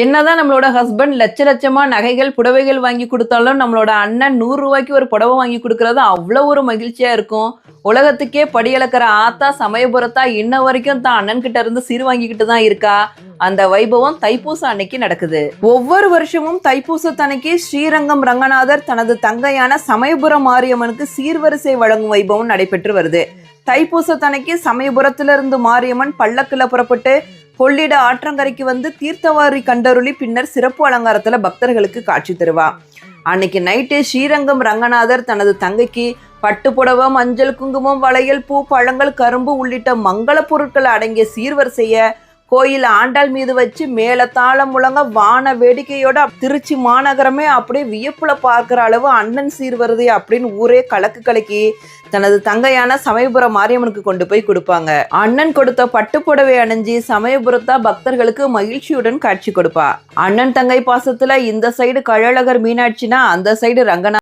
என்னதான் நம்மளோட ஹஸ்பண்ட் லட்ச லட்சமா நகைகள், புடவைகள் வாங்கி குடுத்தாலும், நம்மளோட அண்ணன் ரூ. 100க்கு ஒரு புடவை வாங்கி குடுக்குறது அவ்வளோ ஒரு மகிழ்ச்சியா இருக்கும். உலகத்துக்கே படி அளக்கிற ஆத்தா சமயபுரத்தா இன்ன வரைக்கும் தான் அண்ணன் கிட்ட இருந்து சீர் வாங்கிக்கிட்டு தான் இருக்கா. அந்த வைபவம் தைப்பூசம் அன்னைக்கு நடக்குது. ஒவ்வொரு வருஷமும் தைப்பூசத்தன்னைக்கு ஸ்ரீரங்கம் ரங்கநாதர் தனது தங்கையான சமயபுரம் மாரியம்மனுக்கு சீர்வரிசை வழங்கும் வைபவம் நடைபெற்று வருது. தைப்பூசத்தன்னைக்கு சமயபுரத்திலிருந்து மாரியம்மன் பல்லக்குல புறப்பட்டு கொள்ளிட ஆற்றங்கரைக்கு வந்து தீர்த்தவாரி கண்டருளி பின்னர் சிறப்பு அலங்காரத்துல பக்தர்களுக்கு காட்சி தருவா. அன்னைக்கு நைட்டு ஸ்ரீரங்கம் ரங்கநாதர் தனது தங்கைக்கு பட்டு புடவை, மஞ்சள், குங்குமம், வளையல், பூ, பழங்கள், கரும்பு உள்ளிட்ட மங்கள பொருட்கள் அடங்கிய சீர்வரிசைய கோயில் ஆண்டாள் மீது வச்சு மேல தாளம் முழங்க வான வேடிக்கையோட திருச்சி மாநகரமே அப்படியே வியப்புல பார்க்கிற அளவு அண்ணன் சீர்வரிசை அப்படின்னு ஊரே கலக்கு கலக்கி தனது தங்கையான சமயபுரம் மாரியம்மனுக்கு கொண்டு போய் கொடுப்பாங்க. அண்ணன் கொடுத்த பட்டுப்புடவை அணிஞ்சு சமயபுரத்தா பக்தர்களுக்கு மகிழ்ச்சியுடன் காட்சி கொடுப்பா. அண்ணன் தங்கை பாசத்துல இந்த சைடு கழகர் மீனாட்சினா அந்த சைடு ரங்கநாதர்